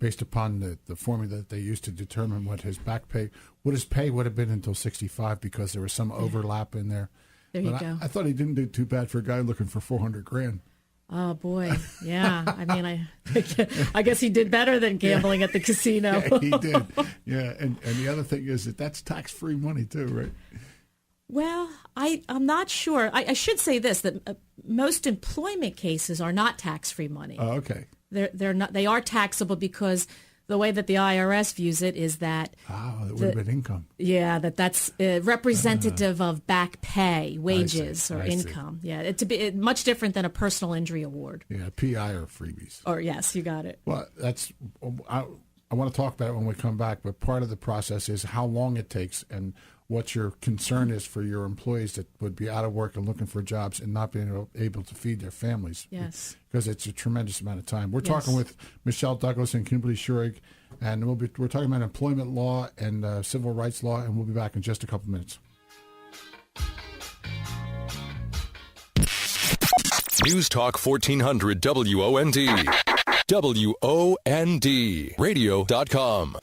based upon the formula that they used to determine what his back pay, what his pay would have been until 65 because there was some overlap in there. There you go. I thought he didn't do too bad for a guy looking for $400,000. Oh, boy. Yeah. I mean, I guess he did better than gambling at the casino. Yeah, he did. Yeah. And the other thing is that's tax-free money, too, right? Well, I'm not sure. I should say this, that most employment cases are not tax-free money. Oh, okay. They're not. They are taxable because the way that the IRS views it is that it would have been income. Yeah, that's representative of back pay, wages, or income. Yeah, it's much different than a personal injury award. Yeah, PI or freebies. Or yes, you got it. Well, I want to talk about it when we come back, but part of the process is how long it takes and what your concern is for your employees that would be out of work and looking for jobs and not being able to feed their families. Yes. Because it's a tremendous amount of time. We're talking with Michelle Douglas and Kimberly Schurig, and we're talking about employment law and civil rights law, and we'll be back in just a couple minutes. News Talk 1400 WOND. WOND. Radio.com.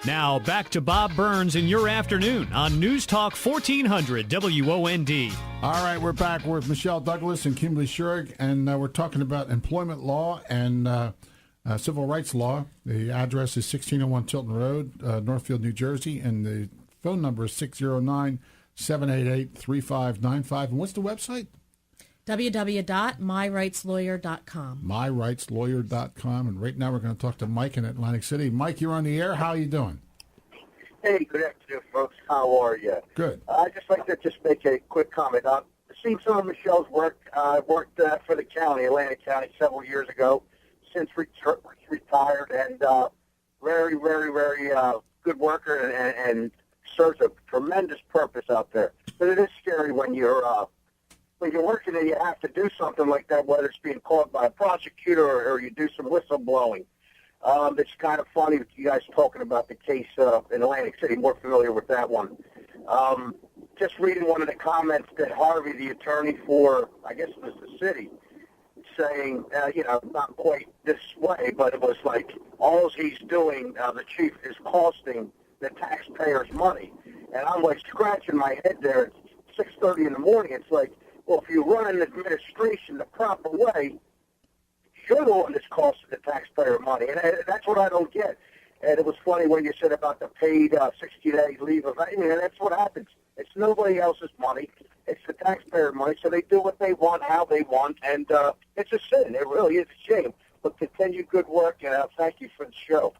Now back to Bob Burns in your afternoon on News Talk 1400 WOND. All right, we're back with Michelle Douglas and Kimberly Schurig, and we're talking about employment law and civil rights law. The address is 1601 Tilton Road, Northfield, New Jersey, and the phone number is 609-788-3595. And what's the website? www.myrightslawyer.com. Myrightslawyer.com. And right now we're going to talk to Mike in Atlantic City. Mike, you're on the air. How are you doing? Hey, good afternoon, folks. How are you? Good. I'd just like to make a quick comment. I've seen some of Michelle's work. I worked for the county, Atlantic County, several years ago, since retired, and very, very, very good worker and serves a tremendous purpose out there. But it is scary when you're working and you have to do something like that, whether it's being caught by a prosecutor or you do some whistleblowing. It's kind of funny that you guys talking about the case in Atlantic City. More familiar with that one. Just reading one of the comments that Harvey, the attorney for, I guess it was the city, saying, not quite this way, but it was like all he's doing, the chief, is costing the taxpayers money. And I'm like scratching my head there at 6:30 in the morning. It's like, well, if you run an administration the proper way, you're the one that's costing the taxpayer money. And that's what I don't get. And it was funny when you said about the paid 60-day leave of, that's what happens. It's nobody else's money. It's the taxpayer money. So they do what they want, how they want. And it's a sin. It really is a shame. But continue good work, and thank you for the show.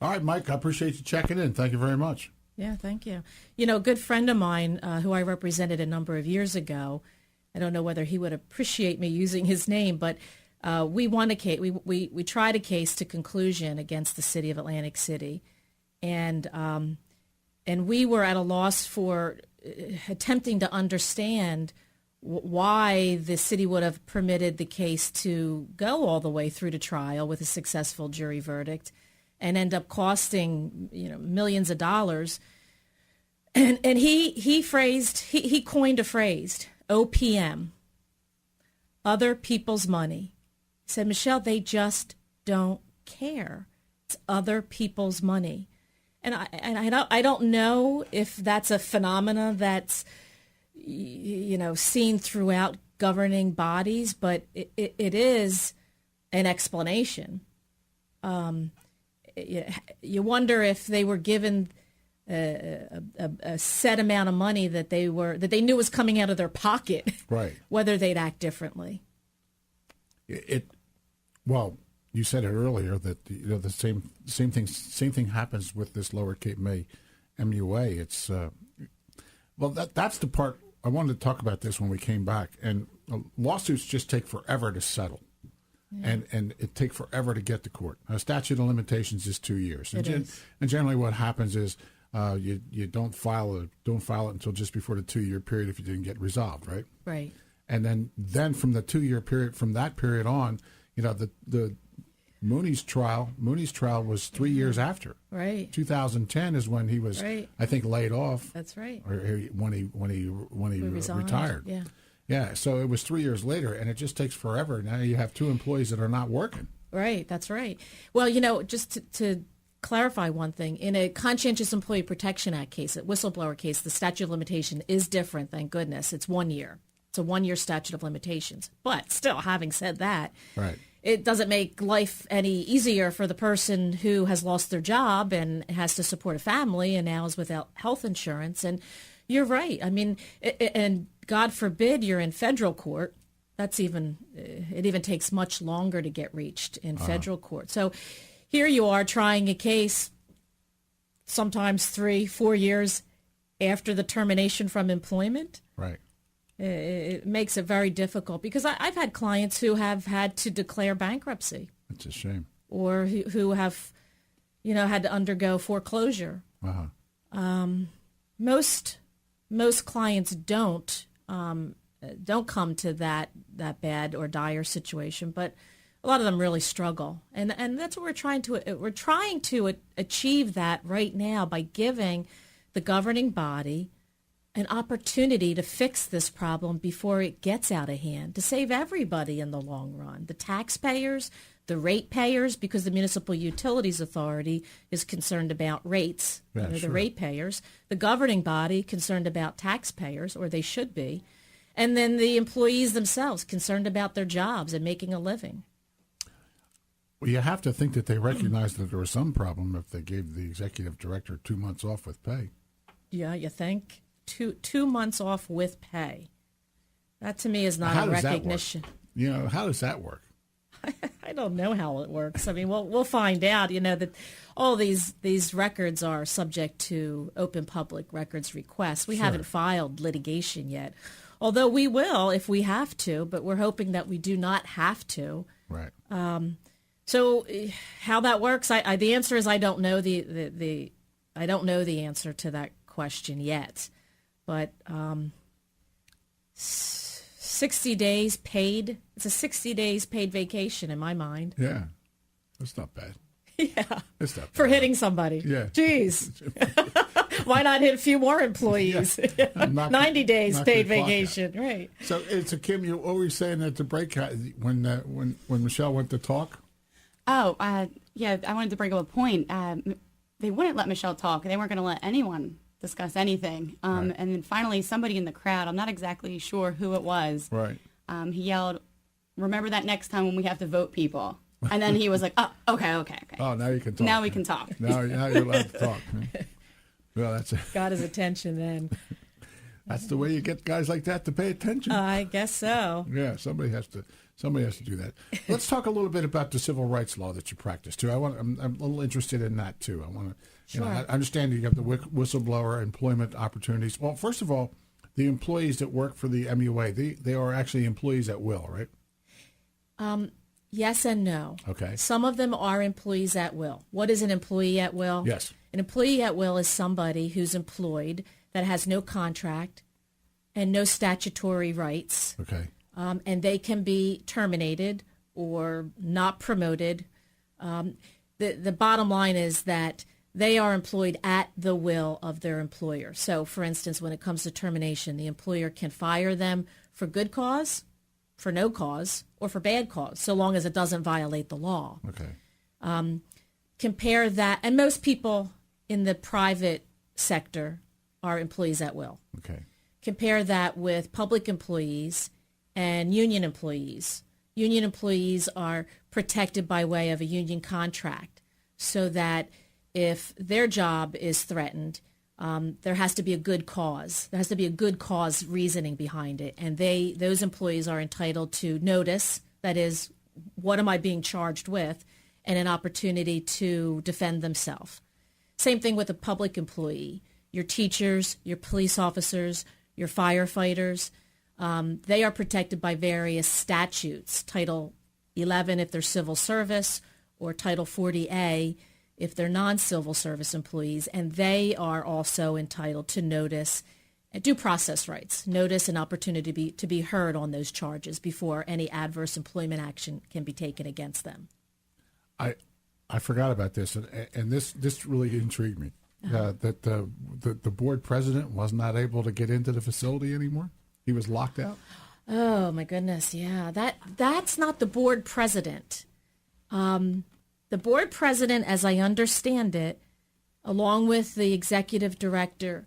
All right, Mike, I appreciate you checking in. Thank you very much. Yeah, thank you. A good friend of mine who I represented a number of years ago, I don't know whether he would appreciate me using his name, but we won a case. We tried a case to conclusion against the city of Atlantic City, and we were at a loss for attempting to understand why the city would have permitted the case to go all the way through to trial with a successful jury verdict and end up costing millions of dollars. And he coined a phrase, OPM, other people's money. He said, Michelle, they just don't care. It's other people's money. And I don't know if that's a phenomena that's seen throughout governing bodies, but it is an explanation. You wonder if they were given a set amount of money that they knew was coming out of their pocket, right? Whether they'd act differently. Well, you said it earlier that the same thing happens with this Lower Cape May MUA. It's that's the part I wanted to talk about this when we came back. And lawsuits just take forever to settle. Yeah. And it takes forever to get to court. A statute of limitations is 2 years. And generally what happens is you don't file it until just before the 2-year period if you didn't get resolved, right? Right. And then from the 2-year period, from that period on, the Mooney's trial was 3 years after. Right. 2010 is when he was, I think, laid off. That's right. Or when he retired. Yeah. So it was 3 years later, and it just takes forever. Now you have two employees that are not working. Right, that's right. Well, just to clarify one thing, in a Conscientious Employee Protection Act case, a whistleblower case, the statute of limitation is different, thank goodness. It's 1 year. It's a 1-year statute of limitations. But still, having said that, Right. it doesn't make life any easier for the person who has lost their job and has to support a family and now is without health insurance. And you're right. I mean, and God forbid you're in federal court. It even takes much longer to get reached in federal court. So here you are trying a case sometimes 3-4 years after the termination from employment. Right. It makes it very difficult because I've had clients who have had to declare bankruptcy. It's a shame. Or who have, had to undergo foreclosure. Uh-huh. Most clients don't come to that bad or dire situation, but a lot of them really struggle, and that's what we're trying to achieve that right now by giving the governing body an opportunity to fix this problem before it gets out of hand, to save everybody in the long run, the taxpayers, the ratepayers, because the Municipal Utilities Authority is concerned about rates, Yeah, the sure. ratepayers, the governing body concerned about taxpayers, or they should be, and then the employees themselves concerned about their jobs and making a living. Well, you have to think that they recognized that there was some problem if they gave the executive director 2 months off with pay. Yeah, you think? Two months off with pay. That to me is not How a does that work? recognition. How does that work? I don't know how it works. I mean, we'll find out. That all these records are subject to open public records requests. We Sure. haven't filed litigation yet, although we will if we have to. But we're hoping that we do not have to. Right. So how that works, the answer is I don't know I don't know the answer to that question yet. But 60 days paid. It's a 60 days paid vacation in my mind. Yeah. That's not bad. Yeah. It's not bad. For hitting somebody. Yeah. Jeez. Why not hit a few more employees? Yeah. 90 days knock paid your clock vacation. Right. So it's a Kim. You always saying at the break when Michelle went to talk. Oh, yeah, I wanted to bring up a point. They wouldn't let Michelle talk. They weren't going to let anyone discuss anything. Right. And then finally, somebody in the crowd, I'm not exactly sure who it was, Right. he yelled, "Remember that next time when we have to vote people." And then he was like, "Oh, okay. Oh, now you can talk. Now we can talk." Now you're allowed to talk. Well, Got his attention then. that's the way you get guys like that to pay attention. I guess so. Yeah, somebody has to do that. Let's talk a little bit about the civil rights law that you practice too. I'm a little interested in that too. I want to, Sure. I understand you have the whistleblower employment opportunities. Well, first of all, the employees that work for the MUA, they are actually employees at will, right? Yes and no. Okay. Some of them are employees at will. What is an employee at will? Yes. An employee at will is somebody who's employed that has no contract and no statutory rights. Okay. And they can be terminated or not promoted. The bottom line is that they are employed at the will of their employer. So, for instance, when it comes to termination, the employer can fire them for good cause, for no cause, or for bad cause, so long as it doesn't violate the law. Okay. Compare that, and most people in the private sector are employees at will. Okay. Compare that with public employees and union employees. Union employees are protected by way of a union contract, so that if their job is threatened, there has to be a good cause. There has to be a good cause reasoning behind it. And those employees are entitled to notice, that is, what am I being charged with, and an opportunity to defend themselves. Same thing with a public employee. Your teachers, your police officers, your firefighters, they are protected by various statutes, Title 11 if they're civil service, or Title 40A if they're non-civil service employees, and they are also entitled to notice, due process rights, notice and opportunity to be heard on those charges before any adverse employment action can be taken against them. I forgot about this, and this really intrigued me. That the board president was not able to get into the facility anymore. He was locked out. Oh my goodness, yeah. That's not the board president. The board president, as I understand it, along with the executive director,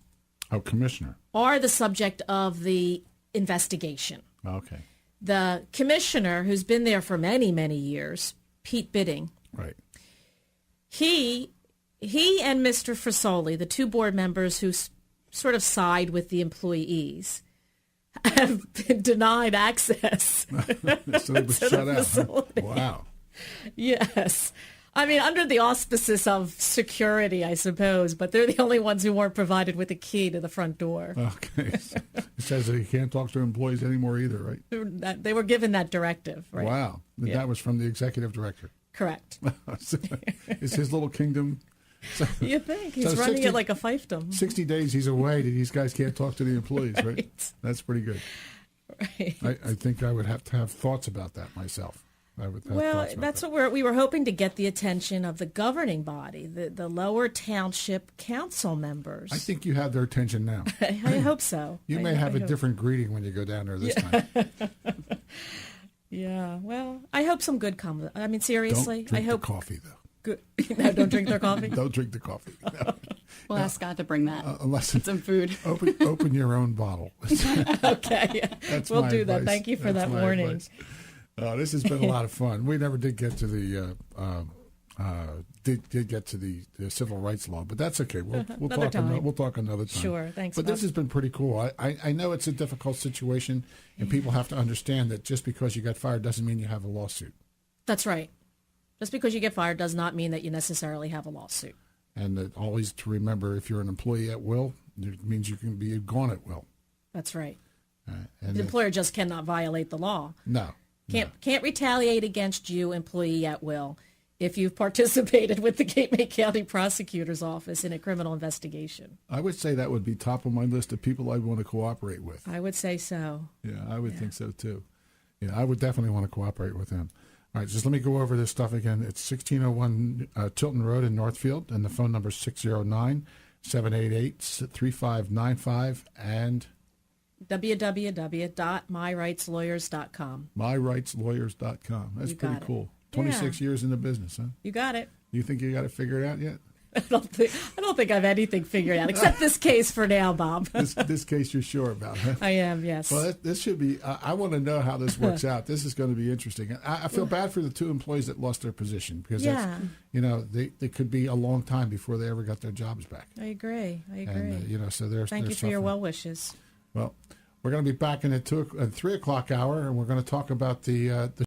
Commissioner. are the subject of the investigation. Okay. The commissioner, who's been there for many, many years, Pete Bidding, Right. he and Mr. Fasoli, the two board members who sort of side with the employees, have been denied access. So they were shut out. Huh? facility. Wow. Yes. I mean, under the auspices of security, I suppose, but they're the only ones who weren't provided with a key to the front door. Okay. So it says that you can't talk to employees anymore either, right? They were given that directive, right? Wow. Yeah. That was from the executive director. Correct. It's his little kingdom. So, You think? He's so running 60 it like a fiefdom. 60 days he's away. These guys can't talk to the employees, right? Right. That's pretty good. Right. I think I would have to have thoughts about that myself. I would have Well, thoughts about that's that. what we were hoping to get the attention of the governing body, the lower township council members. I think you have their attention now. I hope so. You may have a different greeting when you go down there this time. Yeah, well, I hope some good comes. I mean, seriously, Don't drink I hope the coffee, though. good. No, don't drink their coffee. Don't drink the coffee. No. We'll ask Scott to bring that. Unless Some food. open your own bottle. Okay, That's we'll my do that. advice. Thank you for That's that my warning. advice. This has been a lot of fun. We never did get to the the civil rights law, but that's okay. We'll Another talk. time. We'll talk another time. Sure, thanks, But this Bob. has been pretty cool. I know it's a difficult situation, and people have to understand that just because you got fired doesn't mean you have a lawsuit. That's right. Just because you get fired does not mean that you necessarily have a lawsuit. And that always to remember, if you're an employee at will, it means you can be gone at will. That's right. And The employer just cannot violate the law. no. Can't retaliate against you, employee at will, if you've participated with the Gateway County Prosecutor's Office in a criminal investigation. I would say that would be top of my list of people I'd want to cooperate with. I would say so. Yeah, I would think so too. Yeah, I would definitely want to cooperate with him. All right, just let me go over this stuff again. It's 1601 Tilton Road in Northfield, and the phone number is 609-788-3595 and www.myrightslawyers.com. myrightslawyers.com. That's You pretty got it. cool. 26 years in the business, huh? You got it. You think you got it figured out yet? I don't think I've anything figured out except this case for now, Bob. This case you're sure about, huh? I am, yes. Well, this should be, I want to know how this works out. This is going to be interesting. I feel bad for the two employees that lost their position because Yeah. that's, they could be a long time before they ever got their jobs back. I agree. And, so they're Thank you for your suffering. well wishes. Well, we're going to be back in at 3 o'clock hour, and we're going to talk about the